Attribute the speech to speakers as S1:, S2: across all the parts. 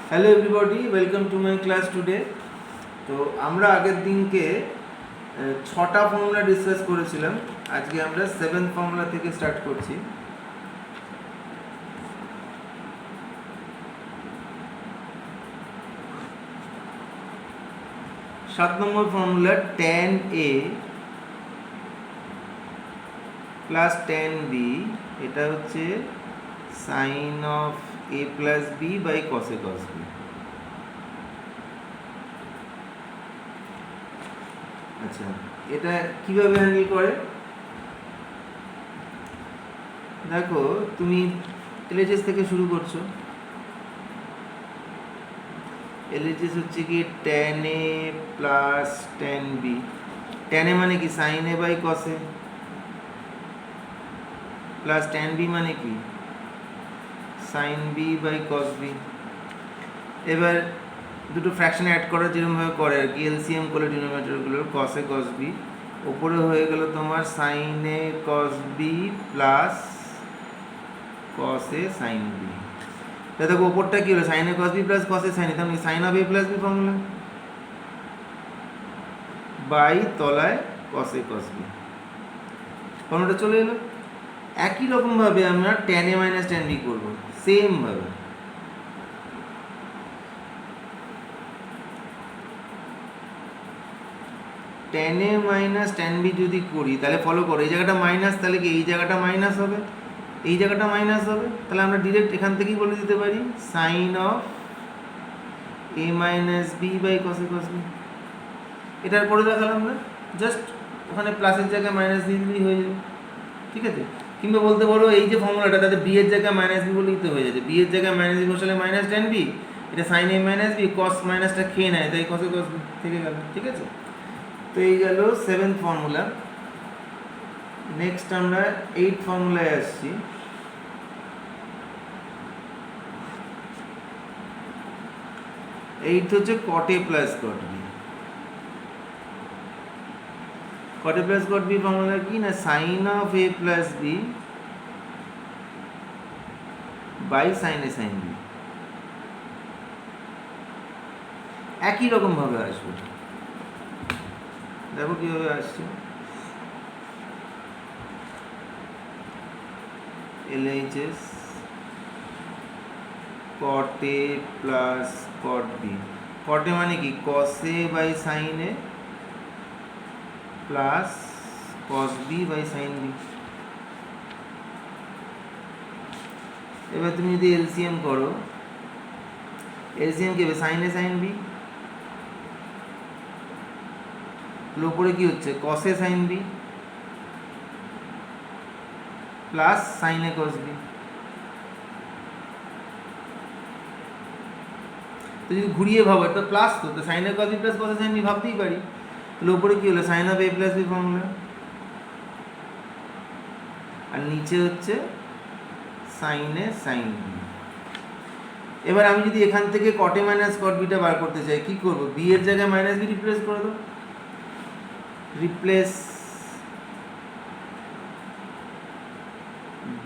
S1: Hello everybody, welcome to my class today. তো আমরা আগের দিনকে 6টা ফর্মুলা ডিসকাস করেছিলাম। আজকে আমরা 7th ফর্মুলা থেকে স্টার্ট করছি। সাত নম্বর formula tan a plus tan b, এটা হচ্ছে sine of a plus b by cos a cos b। আচ্ছা, এটা কিভাবে হ্যান্ডেল করে দেখো। তুমি এলএইচএস থেকে শুরু করছো। এলএইচএস হচ্ছে কি tan a plus tan b। tan a মানে কি sin a by cos a, plus tan b মানে কি sin b by cos b। এবার দুটো ফ্র্যাকশন অ্যাড করা যেরকমভাবে করে আর কি, এলসিএম করলে ডিনোমিনেটরগুলোর cos a cos b, ওপরে হয়ে গেল তোমার sin a cos b plus cos a sin b। দেখো ওপরটা কি হলো, sin a cos b plus cos a sin a, তার মানে sin of a plus b formula by তলায় cos a cos b ফর্মুলাটা চলে এলো। একই রকমভাবে আমরা tan a minus tan b করবো, সেম ভাবে। tan a minus tan b যদি করি তাহলে ফলো করো, এই জায়গাটা মাইনাস, তাহলে কি এই জায়গাটা মাইনাস হবে, এই জায়গাটা মাইনাস হবে, তাহলে আমরা ডিরেক্ট এখান থেকেই বলে দিতে পারি sine of a minus b by cos a cos b। এটার পরে দেখালাম না, জাস্ট ওখানে প্লাসের জায়গায় মাইনাস দিয়ে দিলেই হয়ে যাবে, ঠিক আছে। কিংবা বলতে পারো এই যে ফর্মুলাটা, তাতে বি এর জায়গায় মাইনাস বি বলে দিতে হয়ে যাচ্ছে, বি এর জায়গায় মাইনাস বি বসালে মাইনাস tan b, এটা sine a minus b, cos মাইনাসটা খেয়ে নেয়, তাই cos a cos b থেকে গেল, ঠিক আছে। তো এই গেল 7th ফর্মুলা। নেক্সট আমরা 8th ফর্মুলায় আসছি। এইট হচ্ছে cot a plus cot b। cot a plus cot b formula কি না, sine of a plus b by sine a sine b। একই রকম ভাবে আসবে, দেখো কিভাবে আসছে। LHS cot a plus cot b। cot a মানে কি cos a by sin a plus cos b by sin b। এবার তুমি যদি এলসিএম করো, এলসিএম কি হবে, sin a sin b, উপরে কি হচ্ছে cos a sin b plus sin a cos b। তো যদি ঘুরিয়ে ভাবো, এটা প্লাস, তো sin a cos b plus cos a sin b ভাবতেই পারি। তাহলে উপরে কি হলো sin of a plus b formula, আর নিচে হচ্ছে sin a sin b। এবার আমি যদি এখান থেকে cot a minus cot b টা বার করতে চাই, কি করব, b এর জায়গায় মাইনাস b রিপ্লেস করে দেবো, replace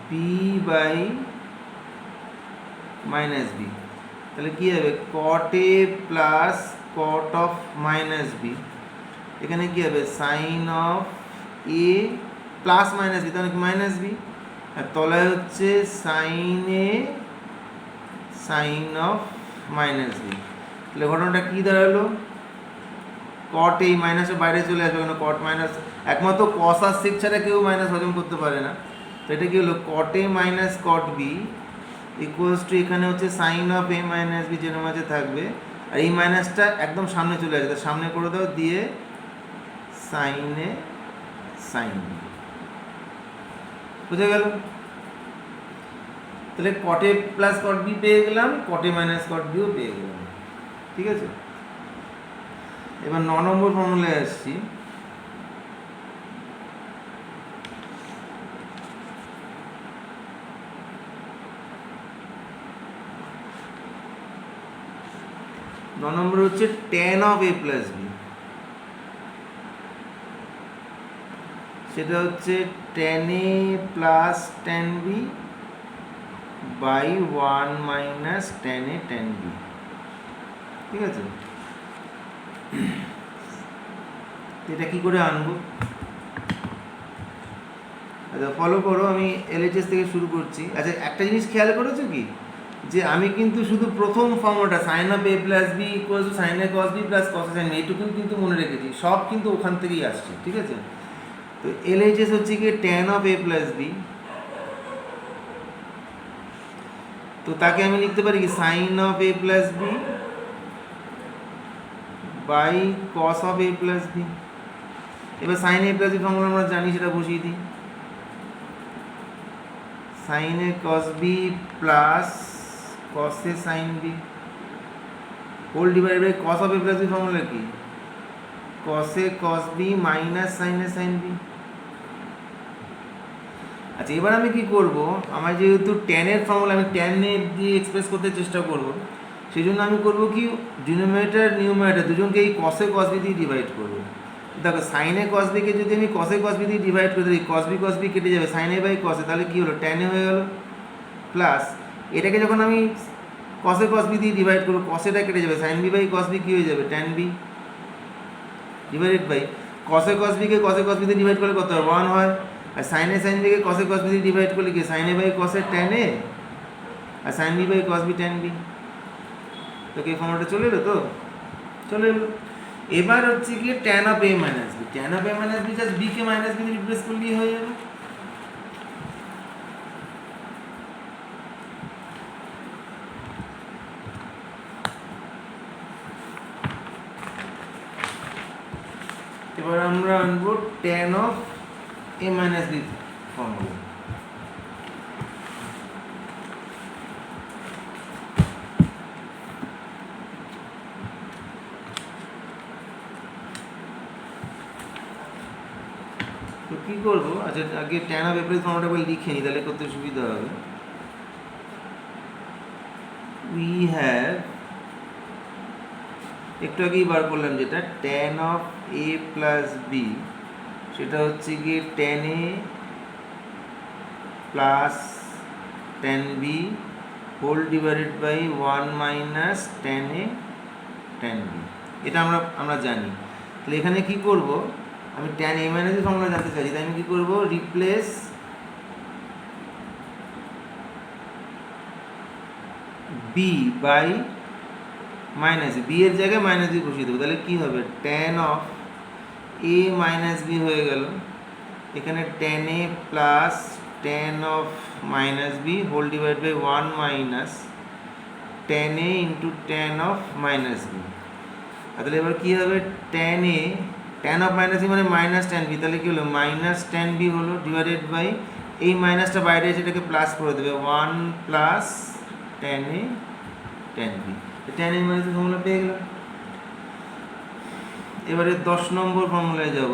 S1: b by minus b। তাহলে কি হবে cot a plus cot of minus b, এখানে কি হবে sine of a plus minus b, তাহলে কি মাইনাস b, আর তলায় হচ্ছে sine a sine of minus b। তাহলে ঘটনাটা কি দাঁড়ালো, cot এই মাইনাসের বাইরে চলে আসবে, কেন cot মাইনাস, একমাত্র cos আর sec ছাড়া কেউ মাইনাস হজম করতে পারে না। তো এটা কি হলো cot a minus cot b equals to, এখানে হচ্ছে sine of a minus b যেন মাঝে থাকবে, আর এই মাইনাসটা একদম সামনে চলে আসবে, তার সামনে করে দাও, দিয়ে সাইন a সাইন b। বুঝে গেল? তাহলে cot a plus cot b পেয়ে গেলাম, cot a minus cot b ও পেয়ে গেলাম, ঠিক আছে। এবার 9 নম্বর ফর্মুলায় আসছি। নম্বর হচ্ছে tan of a plus b, সেটা হচ্ছে tan a plus tan b by 1 minus tan a tan b। ঠিক আছে? এটা কি করে আনবো? আচ্ছা ফলো করো, আমি এলএইচএস থেকে শুরু করছি। আচ্ছা একটা জিনিস খেয়াল করেছো কি, যে আমি কিন্তু শুধু প্রথম ফর্মুলাটা sine of A plus B equal to sine A cos B plus cos sine এইটুকু কিন্তু মনে রেখেছি, সব কিন্তু ওখান থেকেই আসছে, ঠিক আছে? তো এলএইচএস হচ্ছে কি tan of A plus B, তো তাকে আমি লিখতে পারি কি sine of A plus B by cos of A plus B. এবার sine A plus B formula আমরা জানি, সেটা বসিয়ে দিই। Sine A cos B plus cos A sine B whole divided by cos of A plus B formula কি cos A cos B minus sine A sine B. আচ্ছা এবার আমি কি করব, আমার যেহেতু ট্যানের ফর্মুলা আমি ট্যান দিয়ে এক্সপ্রেস করতে চেষ্টা করব, সেই জন্য আমি করব কি ডিনোমিনেটর নিউমারেটর দুজনকে এই কসে কস বি দিয়ে ডিভাইড করব। দেখো সাইনে কস বিকে যদি আমি কসে কস বি দিয়ে ডিভাইড করে দিই, কস বি কেটে যাবে, সাইনে বাই কসে, তাহলে কী হলো ট্যানে হয়ে গেল, প্লাস এটাকে যখন আমি কসে কস বি দিয়ে ডিভাইড করবো, কসেটা কেটে যাবে, sine B by cos B কী হয়ে যাবে ট্যান বি ডিভাইডেড বাই কসে কস বিকে কসে কস বি দিয়ে ডিভাইড করলে কত হয় 1 হয়, আর সাইনে সাইন বিকে কসে কস বি দিয়ে ডিভাইড করলে কি সাইনে বাই কসে ট্যান এ আর sine B by cos B tan B. তো কি ফর্মুলাটা চলে এলো? তো চলে এলো। এবার হচ্ছে কি tan of A minus B, tan of A minus B just বিকে মাইনাস বি দিয়ে রিপ্লেস করলেই হয়ে যাবে। এবার আমরা আনবো tan of A minus B formula. তো কী করবো, আচ্ছা আগে ট্যান অফ এ প্লাস ফর্মুলাটা একবার লিখে নিই, তাহলে করতে সুবিধা হবে। উই হ্যাভ, একটু আগেই বার করলাম যেটা tan of A plus B, সেটা হচ্ছে গিয়ে tan A plus tan B whole divided by 1 minus tan A tan B. এটা আমরা জানি। তাহলে এখানে কি করব, আমি tan A minus B formula জানতে চাইছি, তাই আমি কি করব replace B by minus B এর জায়গায় মাইনাস বি বসিয়ে দেবো, তাহলে কী হবে tan of A minus B হয়ে গেল, এখানে tan A plus tan of minus B whole divide by 1 minus tan A into tan of minus B. তাহলে এবার কী হবে tan A, tan of minus B মানে মাইনাস ট্যান বি, তাহলে কী হলো মাইনাস ট্যান বি হলো ডিভাইডেড বাই এই মাইনাসটা বাইরে এসে এটাকে প্লাস করে দেবে 1 plus tan A tan B. Tan A minus B formula পেয়ে গেলাম। এবারে 10 নম্বর ফর্মুলায় যাব।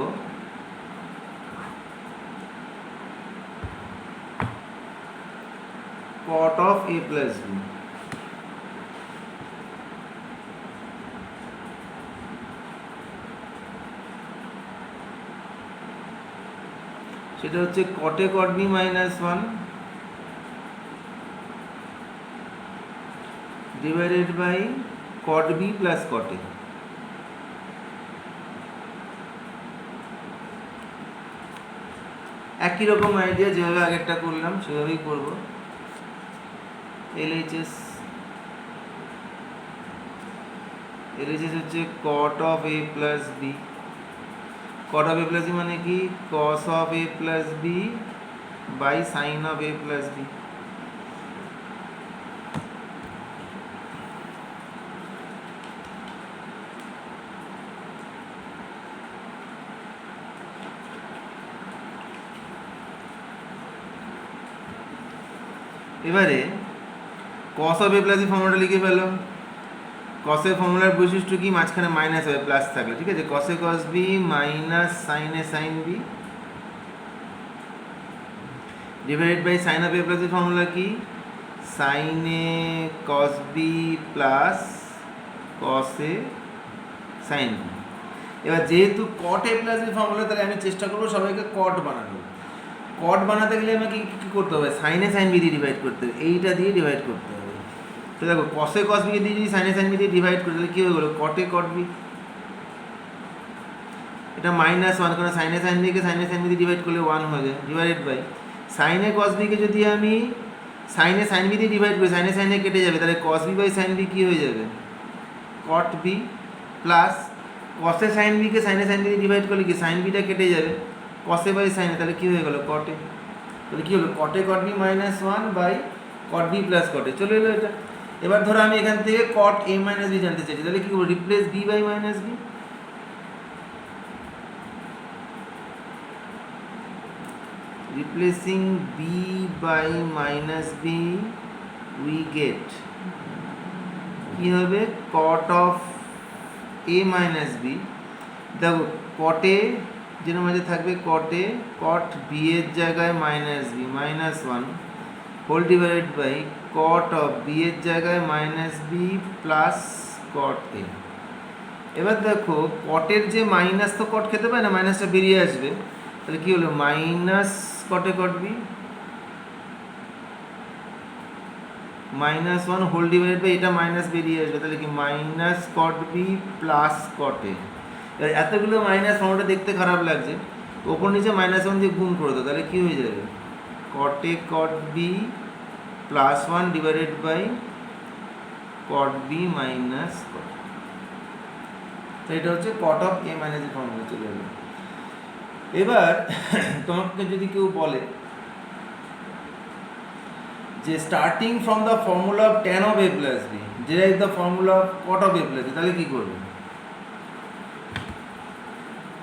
S1: cot of a plus b, সেটা হচ্ছে cot a cot b minus 1 divided by cot b plus cot a। একই রকম আইডিয়া যেভাবে আগেরটা করলাম সেভাবেই করব। LHS হচ্ছে cot of a plus b, cot of a plus b মানে কি cos of a plus b by sin of a plus b। এবারে cos of a plus b ফর্মুলাটা লিখে ফেললাম। cos এর ফর্মুলার বৈশিষ্ট্য কি মাঝখানে মাইনাস হবে প্লাস থাকলে, ঠিক আছে, cos a cos b minus sin a sin b divided by sin of a plus b formula কি sin a cos b plus cos a sin b। এবার যেহেতু cot a plus b formula, তাহলে আমি চেষ্টা করবো সবাইকে cot বানানো। cot বানাতে গেলে আমাকে কী করতে হবে sin a sin b দিয়ে ডিভাইড করতে হবে, এইটা দিয়ে ডিভাইড করতে হবে। তো দেখো কসে কস বিকে দিয়ে যদি সাইনে সাইন বি দিয়ে ডিভাইড করি তাহলে কী হয়ে গেলো কটে কট বি। এটা -1 কারণ সাইনে সাইন বিকে সাইনে সাইন বি দিয়ে ডিভাইড করলে 1 হয়ে যায়, ডিভাইডেড বাই সাইনে কস বিকে যদি আমি সাইনে সাইন বি দিয়ে ডিভাইড করি সাইনে সাইনে কেটে যাবে, তাহলে cos B by sine B কী হয়ে যাবে কট বি, প্লাস কসে সাইন বিকে সাইনে সাইন বি দিয়ে ডিভাইড করলে কি সাইন বিটা কেটে যাবে কসে বাই সাইনে, তাহলে কী হয়ে গেলো কটে। তাহলে কী হলো কটে cot B -1 by cot B plus কটে চলে এলো এটা। এবার ধরো আমি এখান থেকে কট এ মাইনাস বি জানতে চাইছি, তাহলে কী করবো replace B by minus B. Replacing B by minus B we get কী হবে cot of A minus B. দেখো কটে যেন মাঝে থাকবে কটে কট বি এর জায়গায় minus B -1 whole divided by cot of B এর জায়গায় minus B plus cot A. এবার দেখো কটের যে মাইনাস তো কট খেতে পারে না, মাইনাসটা বেরিয়ে আসবে, তাহলে কী হলো মাইনাস কটে cot B -1 whole divided by এটা মাইনাস বেরিয়ে আসবে, তাহলে কি minus cot B plus cot A. এতগুলো মাইনাস ফর্মটা দেখতে খারাপ লাগছে, ওপর নিচে -1 দিয়ে গুণ করে দাও, তাহলে কী হয়ে যাবে cot A cot B +1 divided by cot B minus cot. তো এটা হচ্ছে cot of A minus B formula চলে যাবে। এবার তোমাকে যদি কেউ বলে যে starting from the formula of tan of a plus B derive the formula of cot of a plus B, তাহলে কী করবে?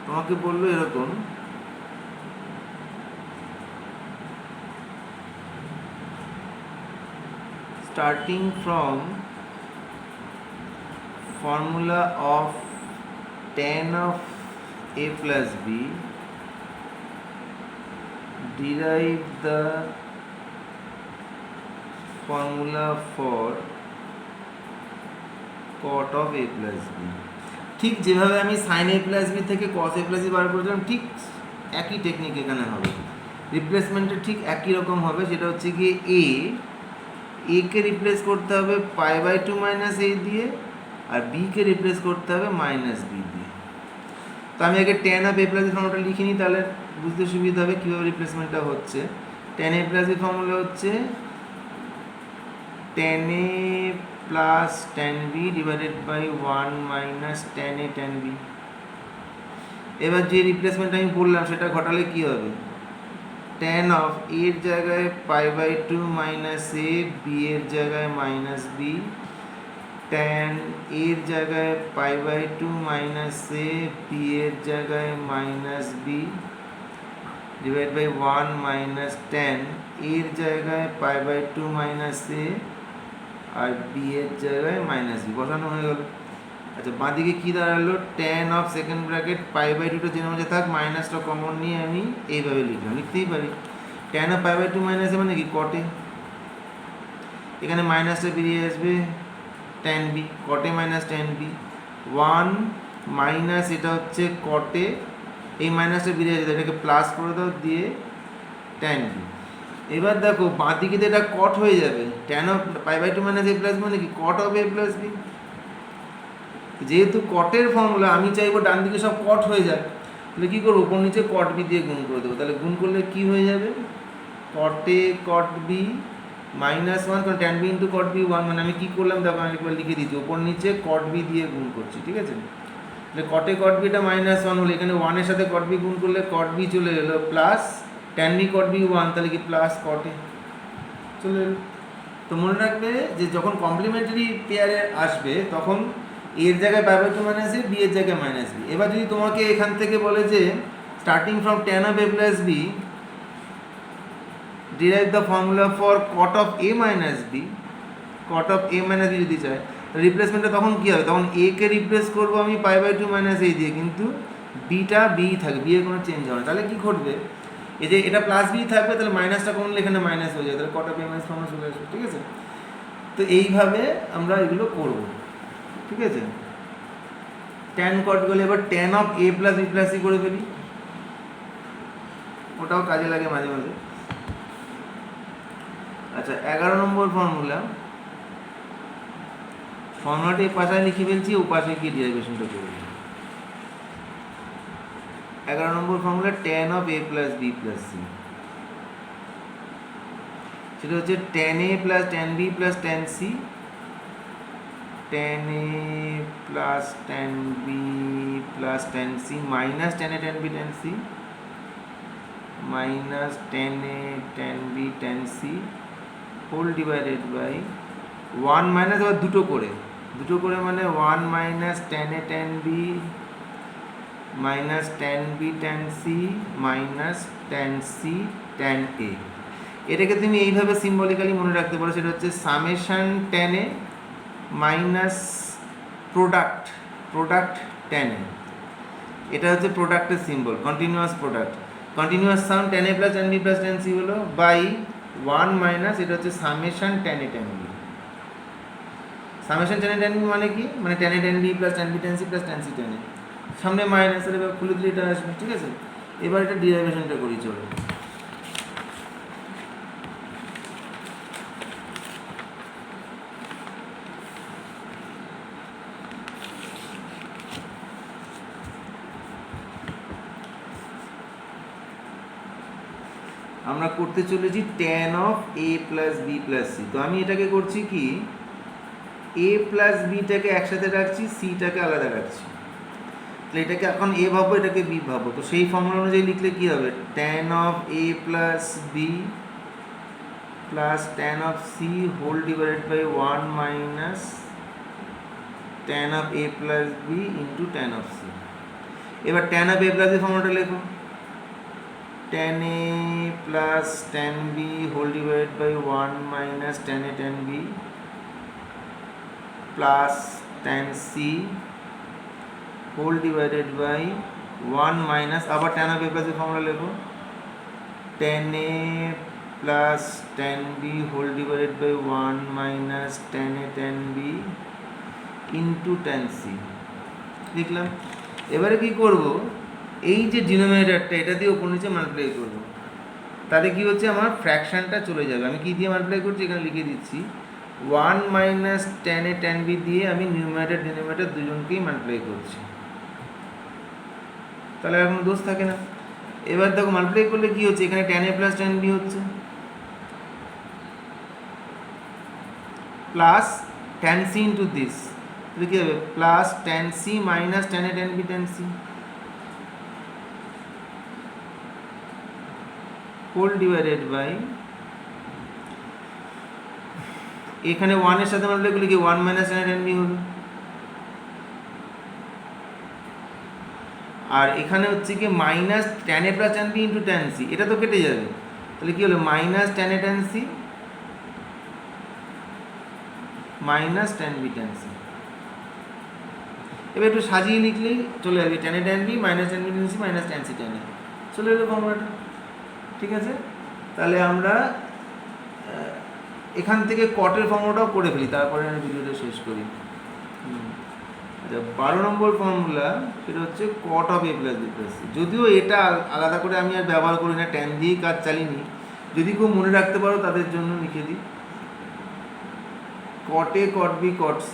S1: তোমাকে বললো এরকম starting from formula of tan of a plus B derive the formula for cot of a plus b। ঠিক যেভাবে আমি sin a plus b থেকে cos a plus b বার করেছিলাম ঠিক একই টেকনিক এখানে হবে, রিপ্লেসমেন্টটা ঠিক একই রকম হবে। সেটা হচ্ছে কি a কে রিপ্লেস করতে হবে π/2 মাইনাস a দিয়ে, আর b কে রিপ্লেস করতে হবে মাইনাস b দিয়ে। তো আমি আগে tan of a plus B ফর্মুলাটা লিখে নিই, তাহলে বুঝতে সুবিধা হবে কীভাবে রিপ্লেসমেন্টটা হচ্ছে। tan a plus B formula হচ্ছে tan a plus tan b divided by 1 minus tan a tan b। এবার যে রিপ্লেসমেন্ট আমি বললাম সেটা ঘটালে কি হবে tan অফ a এর জায়গায় π/2 মাইনাস a, b এর জায়গায় মাইনাস b, tan a এর জায়গায় π/2 মাইনাস a, b এর জায়গায় minus b divide by 1 minus tan a এর জায়গায় π/2 মাইনাস a আর b এর জায়গায় মাইনাস b বসানো হয়ে গেল। আচ্ছা বাঁদিকে কী দাঁড়ালো tan অফ সেকেন্ড ব্র্যাকেট π/2টা যেন মধ্যে থাক মাইনাসটা কমন নিয়ে আমি এইভাবে লিখলাম, লিখতেই পারি tan অফ π/2 মাইনাস a মানে কি কটে, এখানে মাইনাসটা বেরিয়ে আসবে tan b কটে মাইনাস tan b 1 মাইনাস এটা হচ্ছে কটে, এই মাইনাসটা বেরিয়ে আসবে এটাকে প্লাস করে দাও দিয়ে tan b। এবার দেখো বাঁদিকে তো এটা কট হয়ে যাবে tan of π/2 minus a plus মানে কি cot of a plus b। যেহেতু কটের ফর্মুলা আমি চাইবো ডান দিকে সব কট হয়ে যাক, তাহলে কী করবো উপর নিচে কট বি দিয়ে গুণ করে দেবো, তাহলে গুণ করলে কী হয়ে যাবে কটে কট বি -1 কারণ tan b into cot B 1 মানে আমি কী করলাম দেখো আমি একবার লিখে দিচ্ছি উপর নিচে কট বি দিয়ে গুণ করছি, ঠিক আছে। তাহলে কটে কট বিটা -1 হলো, এখানে 1 এর সাথে কট বি গুণ করলে কট বি চলে এলো plus tan b cot B 1 তাহলে কি প্লাস কটে চলে এলো। তো মনে রাখবে যে যখন কমপ্লিমেন্টারি পেয়ারে আসবে তখন এর জায়গায় π/2 মাইনাস a, বি এর জায়গায় মাইনাস বি। এবার যদি তোমাকে এখান থেকে বলে যে starting from tan of a plus B derive the formula for cot of a minus B, cot of a minus B যদি চাই রিপ্লেসমেন্টটা তখন কী হবে, তখন a কে রিপ্লেস করবো আমি π/2 মাইনাস a দিয়ে, কিন্তু বিটা বি থাকবে, বি এর কোনো চেঞ্জ হবে না। তাহলে কী ঘটবে এই যে এটা প্লাস বি থাকবে তাহলে মাইনাসটা কমলে এখানে মাইনাস হয়ে যায়, তাহলে কট অফ a মাইনাস ফর্মুলা চলে আসবে, ঠিক আছে। তো এইভাবে আমরা এগুলো করব, ঠিক আছে। tan কট গেলে এবার tan of a plus B plus C করে ফেলি, ওটাও কাজে লাগে মাঝে মাঝে। আচ্ছা 11 নম্বর ফর্মুলা ফর্মুলাটা এই পাশে লিখে ফেলছি, ও পাশে গিয়ে ডেরিভেশনটা করব। 11 নম্বর formula tan of a plus b plus c, সেটা হচ্ছে tan a plus tan b plus tan c, tan a plus tan b plus tan c minus tan a tan b tan c minus tan a tan b tan c whole divided by 1 minus আবার দুটো করে মানে 1 minus tan a tan b minus tan b tan c minus tan c tan a। এটাকে তুমি এইভাবে symbolically মনে রাখতে পারো, সেটা হচ্ছে summation tan a minus product tan a। এটা হচ্ছে প্রোডাক্টের symbol, continuous some tan a plus tan b plus tan c হলো বাই 1 মাইনাস এটা হচ্ছে summation tan a tan b। Summation tan a tan b মানে কি, মানে tan a tan b plus tan b tan c plus tan c tan a, সামনে minus এর এবার খুলে দিলে এটা আসবে, ঠিক আছে। এবার এটা ডেরিভেশনটা করি, চলো। আমরা করতে চলেছি tan of a plus b plus c। তো আমি এটাকে করছি কি, a plus b টাকে একসাথে রাখছি, c টাকে আলাদা রাখছি। তাহলে এটাকে এখন a ভাববো, এটাকে b ভাববো। তো সেই ফর্মুলা অনুযায়ী লিখলে কি হবে, tan of a plus b plus tan of c whole divided by 1 minus tan of a plus b into tan of c। এবার tan of a plus b ফর্মুলাটা লেখো, tan a plus tan b whole divided by 1 minus tan a tan b plus tan c whole divided by 1 minus আবার tan of a plus b formula লেখো, tan a plus tan b whole divided by 1 minus tan a tan b into tan c লিখলাম। এবারে কি করব, এই যে ডিনোমিনেটরটা এটা দিয়ে উপর নিচে মাল্টিপ্লাই করব, তাহলে কি হচ্ছে আমার ফ্র্যাকশনটা চলে যাবে। আমি কি দিয়ে মাল্টিপ্লাই করছি, এখানে লিখে দিচ্ছি 1 minus tan a tan b দিয়ে আমি নিউমারেটর ডিনোমিনেটর দুজনকেই মাল্টিপ্লাই করছি, তাহলে আর কোনো দোষ থাকে না। এবার দেখো মাল্টিপ্লাই করলে কি হচ্ছে, এখানে tan a plus tan b হচ্ছে plus tan c into this, তাহলে কি হবে plus tan c minus tan a tan b tan c whole divided by, এখানে 1 এর সাথে মাল্টিপ্লাই করলে কি 1 minus tan a tan b হলো, আর এখানে হচ্ছে কি minus tan a plus tan b into tan c, এটা তো কেটে যাবে, তাহলে কি হলো minus tan a tan c minus tan b tan c। এবার একটু সাজিয়ে লিখলেই চলে যাবে tan a tan b minus tan b tan c minus tan c tan a, চলে এলো ফর্মুলাটা, ঠিক আছে। তাহলে আমরা এখান থেকে কটের ফর্মুলাটাও করে ফেলি, তারপরে আমি ভিডিওটা শেষ করি। আচ্ছা, 12 নম্বর ফর্মুলা সেটা হচ্ছে cot of a plus b plus c। যদিও এটা আলাদা করে আমি আর ব্যবহার করি না, ট্যান দিয়েই কাজ চালিয়ে নিই, যদি কেউ মনে রাখতে পারো তাদের জন্য লিখে দিই cot a cot b cot c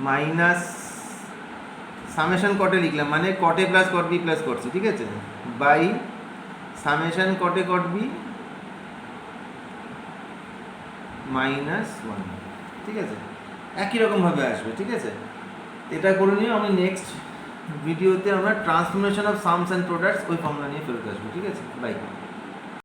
S1: minus summation cot a লিখলাম, মানে cot a plus cot b plus cot c, ঠিক আছে, by summation cot a cot b minus 1, ঠিক আছে, একই রকমভাবে আসবে, ঠিক আছে। এটা করে নিয়ে আমি নেক্সট ভিডিওতে আমরা transformation of sums and products ওই ফর্মুলা নিয়ে ফেরত আসবো, ঠিক আছে, বাই।